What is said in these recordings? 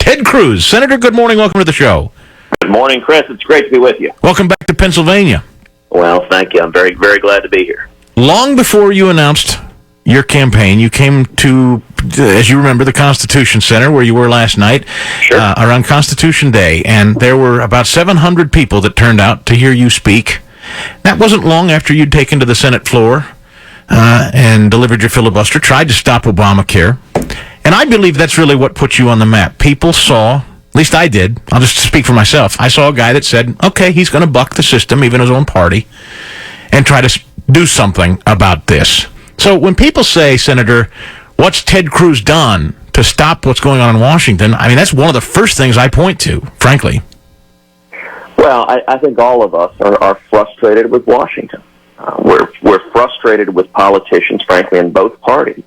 Ted Cruz. Senator, good morning. Welcome to the show. Good morning, Chris. It's great to be with you. Welcome back to Pennsylvania. Well, thank you. I'm very, very glad to be here. Long before you announced your campaign, you came to, as you remember, the Constitution Center, where you were last night, Sure. Around Constitution Day, and there were about 700 people that turned out to hear you speak. That wasn't long after you'd taken to the Senate floor and delivered your filibuster, tried to stop Obamacare. And I believe that's really what put you on the map. People saw, at least I did, I'll just speak for myself, I saw a guy that said, okay, he's going to buck the system, even his own party, and try to do something about this. So when people say, Senator, what's Ted Cruz done to stop what's going on in Washington, I mean, that's one of the first things I point to, frankly. Well, I think all of us are frustrated with Washington. We're frustrated with politicians, frankly, in both parties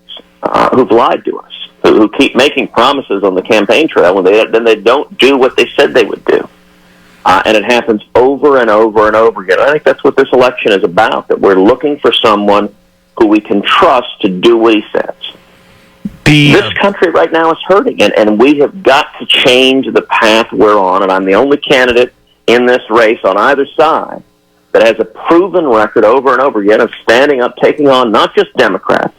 who've lied to us, who keep making promises on the campaign trail, and then they don't do what they said they would do. And it happens over and over and over again. I think that's what this election is about, that we're looking for someone who we can trust to do what he says. This country right now is hurting, and we have got to change the path we're on, and I'm the only candidate in this race on either side that has a proven record over and over again of standing up, taking on not just Democrats,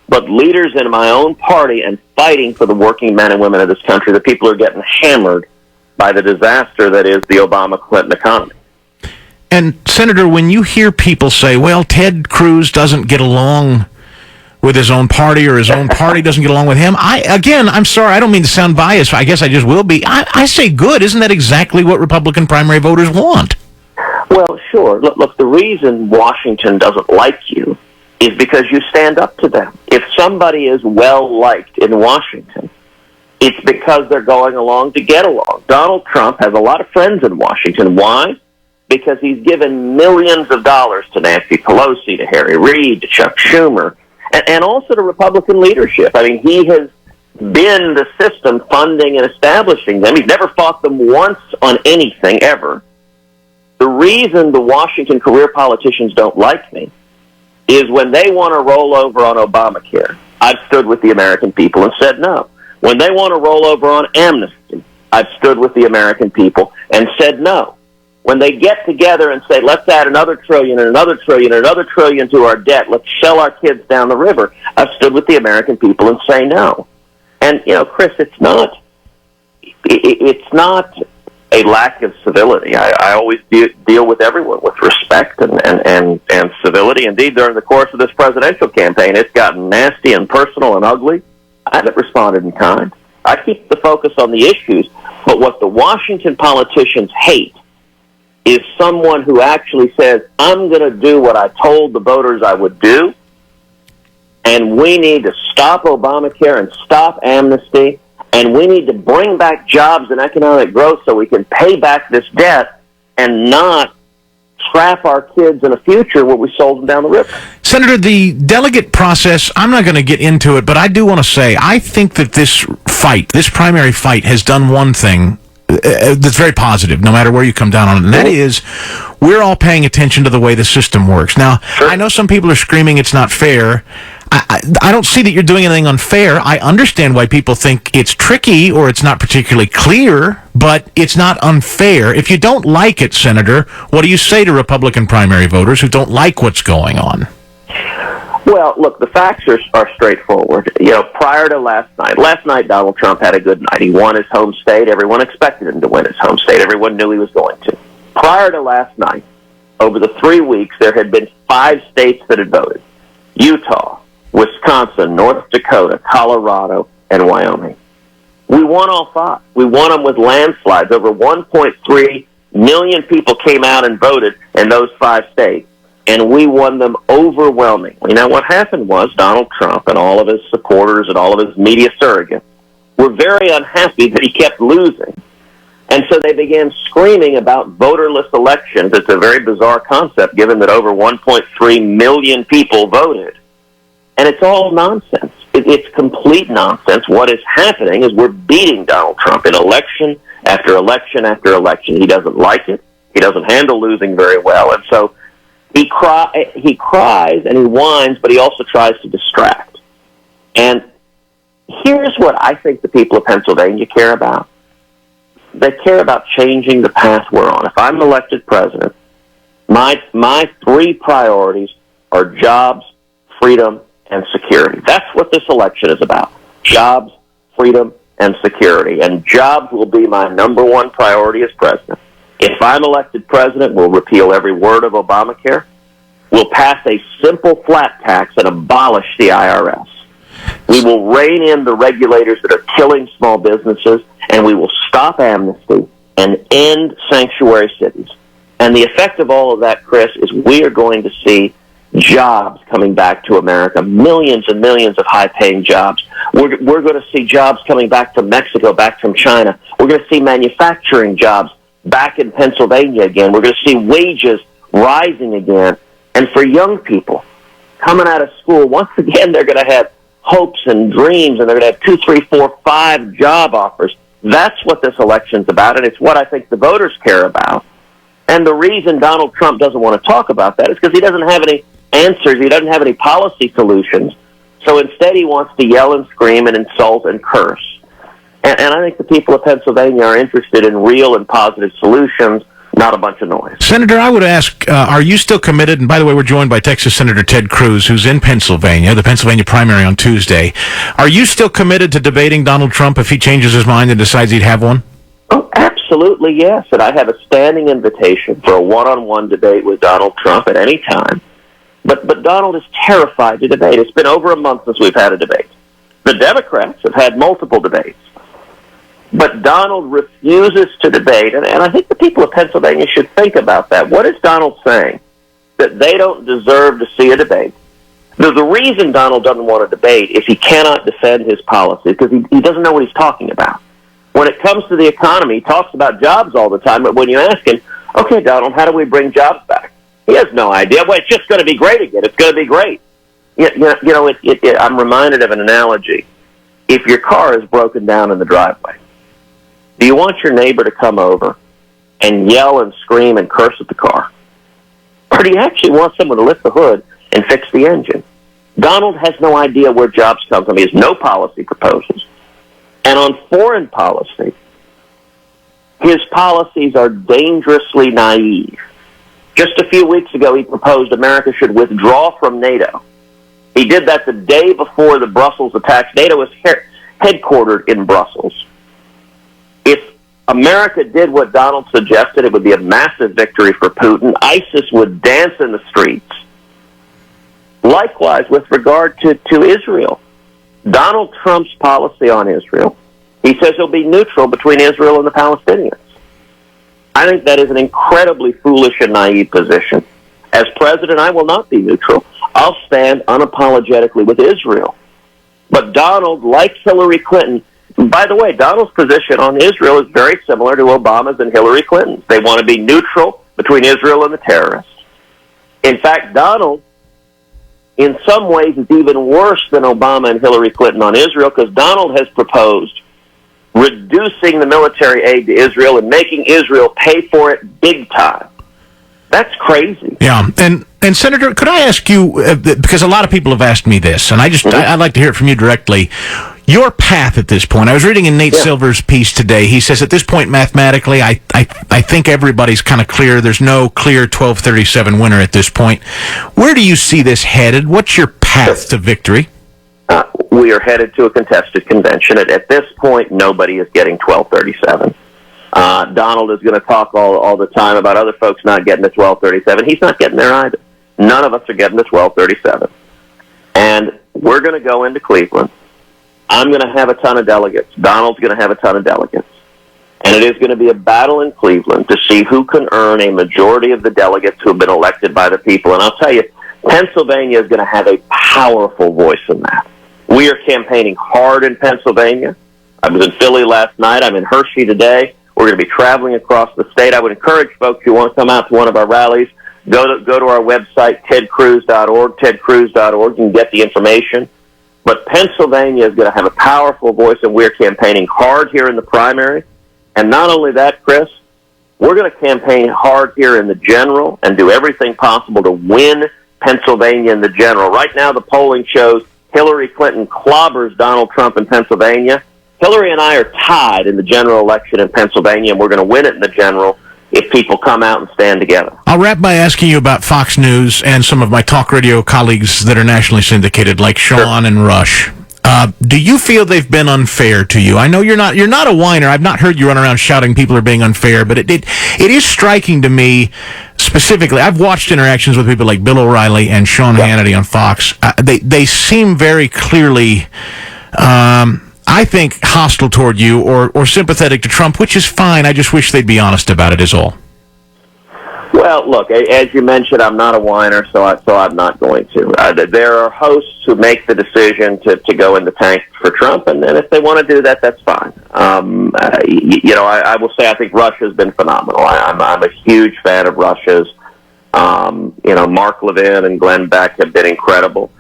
but leaders in my own party and fighting for the working men and women of this country. The people are getting hammered by the disaster that is the Obama-Clinton economy. And, Senator, when you hear people say, well, Ted Cruz doesn't get along with his own party or his own party doesn't get along with him, I'm sorry, I don't mean to sound biased. I guess I just will be. I say good. Isn't that exactly what Republican primary voters want? Well, sure. Look, the reason Washington doesn't like you is because you stand up to them. If somebody is well-liked in Washington, it's because they're going along to get along. Donald Trump has a lot of friends in Washington. Why? Because he's given millions of dollars to Nancy Pelosi, to Harry Reid, to Chuck Schumer, and also to Republican leadership. I mean, he has been the system funding and establishing them. He's never fought them once on anything, ever. The reason the Washington career politicians don't like me is when they want to roll over on Obamacare, I've stood with the American people and said no. When they want to roll over on amnesty, I've stood with the American people and said no. When they get together and say, let's add another trillion and another trillion and another trillion to our debt, let's sell our kids down the river, I've stood with the American people and say no. And, Chris, it's not a lack of civility. I always deal with everyone with respect and civility. Indeed, during the course of this presidential campaign, it's gotten nasty and personal and ugly. I haven't responded in kind. I keep the focus on the issues, but what the Washington politicians hate is someone who actually says, I'm going to do what I told the voters I would do, and we need to stop Obamacare and stop amnesty, and we need to bring back jobs and economic growth so we can pay back this debt and not trap our kids in a future where we sold them down the river. Senator, the delegate process, I'm not going to get into it, but I do want to say, I think that this primary fight, has done one thing that's very positive, no matter where you come down on it, and that is we're all paying attention to the way the system works. Now, sure. I know some people are screaming it's not fair. I don't see that you're doing anything unfair. I understand why people think it's tricky or it's not particularly clear, but it's not unfair. If you don't like it, Senator, what do you say to Republican primary voters who don't like what's going on? Well, look, the facts are straightforward. Prior to last night, Donald Trump had a good night. He won his home state. Everyone expected him to win his home state. Everyone knew he was going to. Prior to last night, over the 3 weeks, there had been 5 states that had voted: Utah, Wisconsin, North Dakota, Colorado, and Wyoming. We won all 5. We won them with landslides. Over 1.3 million people came out and voted in those 5 states, and we won them overwhelmingly. Now, what happened was Donald Trump and all of his supporters and all of his media surrogates were very unhappy that he kept losing. And so they began screaming about voterless elections. It's a very bizarre concept, given that over 1.3 million people voted. And it's all nonsense. It's complete nonsense. What is happening is we're beating Donald Trump in election after election after election. He doesn't like it. He doesn't handle losing very well. And so he cries and he whines, but he also tries to distract. And here's what I think the people of Pennsylvania care about. they care about changing the path we're on. If I'm elected president, my three priorities are jobs, freedom, and security. That's what this election is about. Jobs, freedom, and security. And jobs will be my number one priority as president. If I'm elected president, we'll repeal every word of Obamacare. We'll pass a simple flat tax and abolish the IRS. We will rein in the regulators that are killing small businesses, and we will stop amnesty and end sanctuary cities. And the effect of all of that, Chris, is we are going to see jobs coming back to America, millions and millions of high-paying jobs. We're going to see jobs coming back to Mexico, back from China. We're going to see manufacturing jobs back in Pennsylvania again. We're going to see wages rising again. And for young people coming out of school, once again, they're going to have hopes and dreams, and they're going to have 2, 3, 4, 5 job offers. That's what this election's about, and it's what I think the voters care about. And the reason Donald Trump doesn't want to talk about that is because he doesn't have any answers. He doesn't have any policy solutions. So instead he wants to yell and scream and insult and curse. And I think the people of Pennsylvania are interested in real and positive solutions, not a bunch of noise. Senator, I would ask, are you still committed? And by the way, we're joined by Texas Senator Ted Cruz, who's in Pennsylvania, the Pennsylvania primary on Tuesday. Are you still committed to debating Donald Trump if he changes his mind and decides he'd have one? Oh, absolutely, yes. And I have a standing invitation for a one-on-one debate with Donald Trump at any time. But Donald is terrified to debate. It's been over a month since we've had a debate. The Democrats have had multiple debates. But Donald refuses to debate, and I think the people of Pennsylvania should think about that. What is Donald saying? That they don't deserve to see a debate. The reason Donald doesn't want to debate is he cannot defend his policy because he doesn't know what he's talking about. When it comes to the economy, he talks about jobs all the time, but when you ask him, okay, Donald, how do we bring jobs back? He has no idea. Well, it's just going to be great again. It's going to be great. I'm reminded of an analogy. If your car is broken down in the driveway, do you want your neighbor to come over and yell and scream and curse at the car? Or do you actually want someone to lift the hood and fix the engine? Donald has no idea where jobs come from. He has no policy proposals. And on foreign policy, his policies are dangerously naive. Just a few weeks ago, he proposed America should withdraw from NATO. He did that the day before the Brussels attacks. NATO was headquartered in Brussels. If America did what Donald suggested, it would be a massive victory for Putin. ISIS would dance in the streets. Likewise, with regard to Israel, Donald Trump's policy on Israel, he says he'll be neutral between Israel and the Palestinians. I think that is an incredibly foolish and naive position. As president, I will not be neutral. I'll stand unapologetically with Israel. But Donald, like Hillary Clinton, by the way, Donald's position on Israel is very similar to Obama's and Hillary Clinton's. They want to be neutral between Israel and the terrorists. In fact, Donald, in some ways, is even worse than Obama and Hillary Clinton on Israel because Donald has proposed reducing the military aid to Israel and making Israel pay for it big time. That's crazy. Yeah, and Senator, could I ask you, because a lot of people have asked me this, and I'd like to hear it from you directly, your path at this point. I was reading in Nate Silver's piece today. He says at this point, mathematically, I think everybody's kind of clear. There's no clear 1237 winner at this point. Where do you see this headed? What's your path to victory? We are headed to a contested convention. At this point, nobody is getting 1237. Donald is going to talk all the time about other folks not getting to 1237. He's not getting there either. None of us are getting to 1237. And we're going to go into Cleveland. I'm going to have a ton of delegates. Donald's going to have a ton of delegates. And it is going to be a battle in Cleveland to see who can earn a majority of the delegates who have been elected by the people. And I'll tell you, Pennsylvania is going to have a powerful voice in that. We are campaigning hard in Pennsylvania. I was in Philly last night. I'm in Hershey today. We're going to be traveling across the state. I would encourage folks who want to come out to one of our rallies, go to our website, tedcruz.org, tedcruz.org. You can get the information. But Pennsylvania is going to have a powerful voice, and we're campaigning hard here in the primary. And not only that, Chris, we're going to campaign hard here in the general and do everything possible to win Pennsylvania in the general. Right now, the polling shows Hillary Clinton clobbers Donald Trump in Pennsylvania. Hillary and I are tied in the general election in Pennsylvania, and we're going to win it in the general if people come out and stand together. I'll wrap by asking you about Fox News and some of my talk radio colleagues that are nationally syndicated, like Sean and Rush. Do you feel they've been unfair to you? I know you're not a whiner. I've not heard you run around shouting people are being unfair, but it is striking to me specifically. I've watched interactions with people like Bill O'Reilly and Sean Hannity on Fox. They seem very clearly, I think, hostile toward you or sympathetic to Trump, which is fine. I just wish they'd be honest about it is all. Well, look, as you mentioned, I'm not a whiner, so I'm not going to. There are hosts who make the decision to go in the tank for Trump, and if they want to do that, that's fine. I will say I think Rush has been phenomenal. I'm a huge fan of Rush's. Mark Levin and Glenn Beck have been incredible.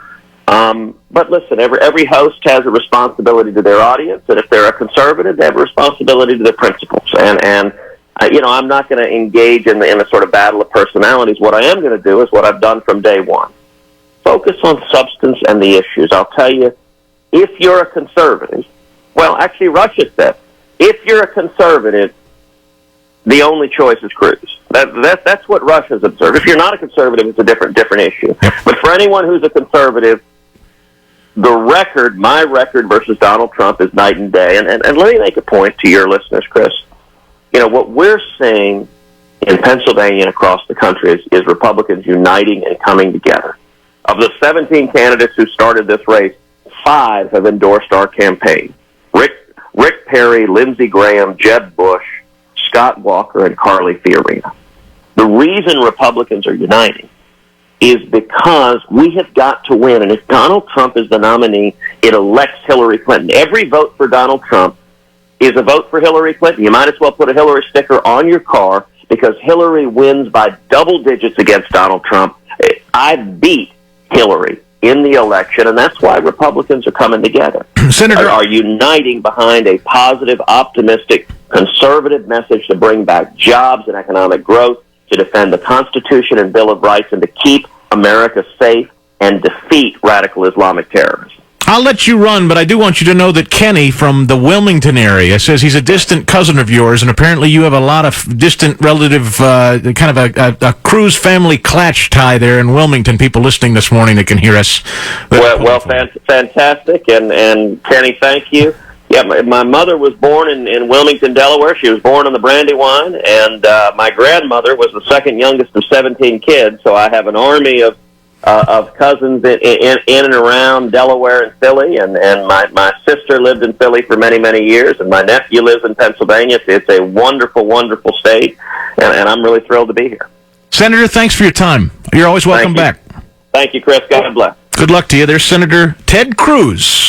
But listen, every host has a responsibility to their audience, and if they're a conservative, they have a responsibility to their principles. And I'm not going to engage in a sort of battle of personalities. What I am going to do is what I've done from day one. Focus on substance and the issues. I'll tell you, if you're a conservative, well, actually, Rush has said, if you're a conservative, the only choice is Cruz. That's what Rush has observed. If you're not a conservative, it's a different issue. But for anyone who's a conservative, my record versus Donald Trump is night and day. And let me make a point to your listeners, Chris. What we're seeing in Pennsylvania and across the country is Republicans uniting and coming together. Of the 17 candidates who started this race, 5 have endorsed our campaign. Rick Perry, Lindsey Graham, Jeb Bush, Scott Walker, and Carly Fiorina. The reason Republicans are uniting is because we have got to win. And if Donald Trump is the nominee, it elects Hillary Clinton. Every vote for Donald Trump is a vote for Hillary Clinton. You might as well put a Hillary sticker on your car because Hillary wins by double digits against Donald Trump. I beat Hillary in the election, and that's why Republicans are coming together. Senator, are uniting behind a positive, optimistic, conservative message to bring back jobs and economic growth, to defend the Constitution and Bill of Rights, and to keep America safe and defeat radical Islamic terrorism. I'll let you run, but I do want you to know that Kenny from the Wilmington area says he's a distant cousin of yours, and apparently you have a lot of distant relative, kind of a Cruz family clatch tie there in Wilmington. People listening this morning that can hear us. Fantastic, and Kenny, thank you. Yeah, my mother was born in Wilmington, Delaware. She was born on the Brandywine, and my grandmother was the second youngest of 17 kids, so I have an army of cousins in and around Delaware and Philly, and my sister lived in Philly for many, many years, and my nephew lives in Pennsylvania. It's a wonderful, wonderful state, and I'm really thrilled to be here. Senator, thanks for your time. You're always welcome back. Thank you, Chris. God bless. Good luck to you. There's Senator Ted Cruz.